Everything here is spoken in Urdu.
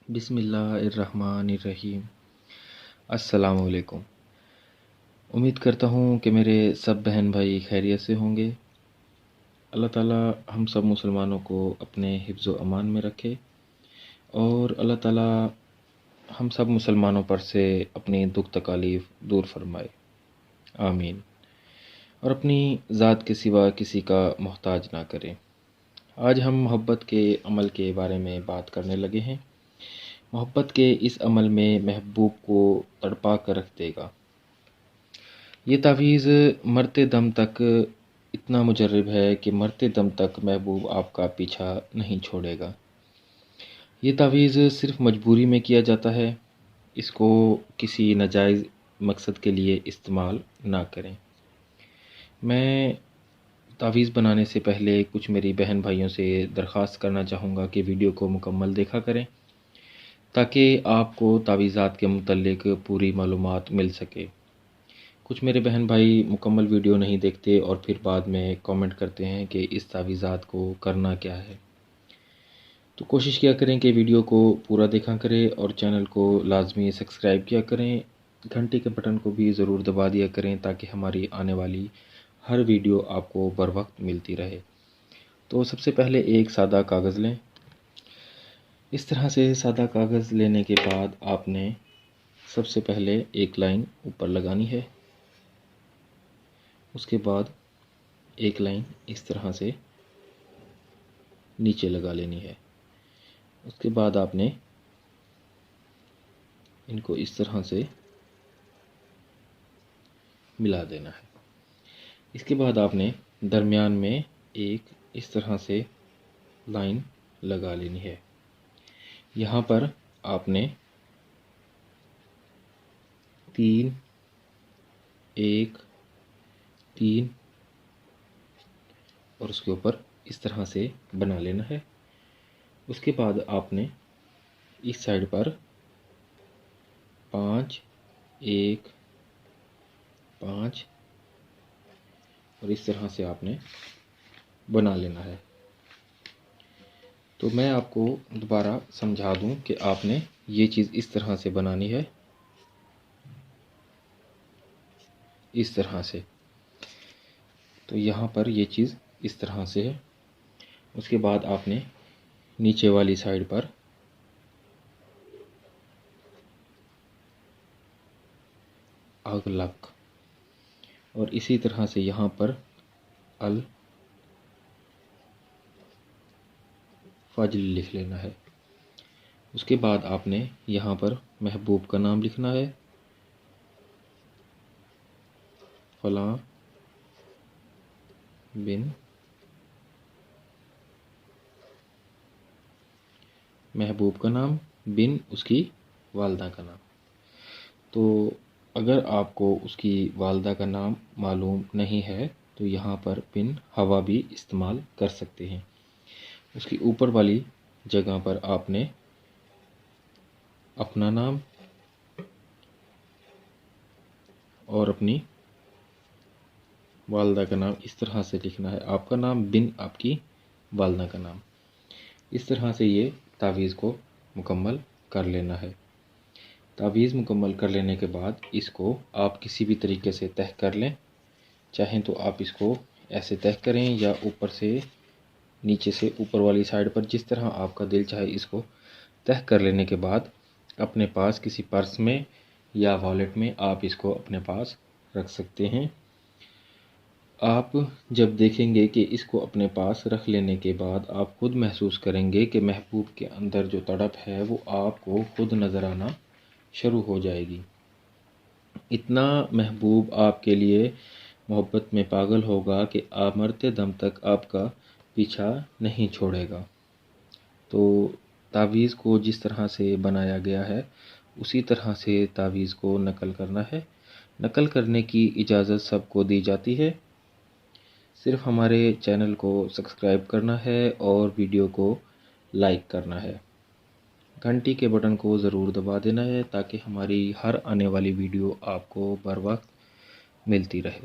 بسم اللہ الرحمن الرحیم۔ السلام علیکم۔ امید کرتا ہوں کہ میرے سب بہن بھائی خیریت سے ہوں گے۔ اللہ تعالیٰ ہم سب مسلمانوں کو اپنے حفظ و امان میں رکھے، اور اللہ تعالیٰ ہم سب مسلمانوں پر سے اپنی دکھ تکالیف دور فرمائے، آمین، اور اپنی ذات کے سوا کسی کا محتاج نہ کرے۔ آج ہم محبت کے عمل کے بارے میں بات کرنے لگے ہیں۔ محبت کے اس عمل میں محبوب کو تڑپا کر رکھ دے گا۔ یہ تعویذ مرتے دم تک اتنا مجرب ہے کہ مرتے دم تک محبوب آپ کا پیچھا نہیں چھوڑے گا۔ یہ تعویذ صرف مجبوری میں کیا جاتا ہے، اس کو کسی ناجائز مقصد کے لیے استعمال نہ کریں۔ میں تعویذ بنانے سے پہلے کچھ میری بہن بھائیوں سے درخواست کرنا چاہوں گا کہ ویڈیو کو مکمل دیکھا کریں، تاکہ آپ کو تعویذات کے متعلق پوری معلومات مل سکے۔ کچھ میرے بہن بھائی مکمل ویڈیو نہیں دیکھتے اور پھر بعد میں کامنٹ کرتے ہیں کہ اس تعویذات کو کرنا کیا ہے۔ تو کوشش کیا کریں کہ ویڈیو کو پورا دیکھا کریں اور چینل کو لازمی سبسکرائب کیا کریں۔ گھنٹی کے بٹن کو بھی ضرور دبا دیا کریں تاکہ ہماری آنے والی ہر ویڈیو آپ کو بر وقت ملتی رہے۔ تو سب سے پہلے ایک سادہ کاغذ لیں۔ اس طرح سے سادہ کاغذ لینے کے بعد آپ نے سب سے پہلے ایک لائن اوپر لگانی ہے، اس کے بعد ایک لائن اس طرح سے نیچے لگا لینی ہے۔ اس کے بعد آپ نے ان کو اس طرح سے ملا دینا ہے۔ اس کے بعد آپ نے درمیان میں ایک اس طرح سے لائن لگا لینی ہے۔ یہاں پر آپ نے 3 1 3 اور اس کے اوپر اس طرح سے بنا لینا ہے۔ اس کے بعد آپ نے اس سائڈ پر 5 1 5 اور اس طرح سے آپ نے بنا لینا ہے۔ تو میں آپ کو دوبارہ سمجھا دوں کہ آپ نے یہ چیز اس طرح سے بنانی ہے، اس طرح سے۔ تو یہاں پر یہ چیز اس طرح سے ہے۔ اس کے بعد آپ نے نیچے والی سائڈ پر اغلق اور اسی طرح سے یہاں پر الفجر لکھ لینا ہے۔ اس کے بعد آپ نے یہاں پر محبوب کا نام لکھنا ہے، فلاں بن محبوب کا نام بن اس کی والدہ کا نام۔ تو اگر آپ کو اس کی والدہ کا نام معلوم نہیں ہے تو یہاں پر بن ہوا بھی استعمال کر سکتے ہیں۔ اس کی اوپر والی جگہ پر آپ نے اپنا نام اور اپنی والدہ کا نام اس طرح سے لکھنا ہے، آپ کا نام بن آپ کی والدہ کا نام۔ اس طرح سے یہ تعویذ کو مکمل کر لینا ہے۔ تعویذ مکمل کر لینے کے بعد اس کو آپ کسی بھی طریقے سے تہہ کر لیں، چاہیں تو آپ اس کو ایسے تہہ کریں یا اوپر سے نیچے سے اوپر والی سائڈ پر، جس طرح آپ کا دل چاہے اس کو تہہ کر لینے کے بعد اپنے پاس کسی پرس میں یا والیٹ میں آپ اس کو اپنے پاس رکھ سکتے ہیں۔ آپ جب دیکھیں گے کہ اس کو اپنے پاس رکھ لینے کے بعد آپ خود محسوس کریں گے کہ محبوب کے اندر جو تڑپ ہے وہ آپ کو خود نظر آنا شروع ہو جائے گی۔ اتنا محبوب آپ کے لیے محبت میں پاگل ہوگا کہ آپ مرتے دم تک آپ کا پیچھا نہیں چھوڑے گا۔ تو تعویذ کو جس طرح سے بنایا گیا ہے اسی طرح سے تعویذ کو نقل کرنا ہے۔ نقل کرنے کی اجازت سب کو دی جاتی ہے، صرف ہمارے چینل کو سبسکرائب کرنا ہے اور ویڈیو کو لائک کرنا ہے۔ گھنٹی کے بٹن کو ضرور دبا دینا ہے تاکہ ہماری ہر آنے والی ویڈیو آپ کو بر وقت ملتی رہے۔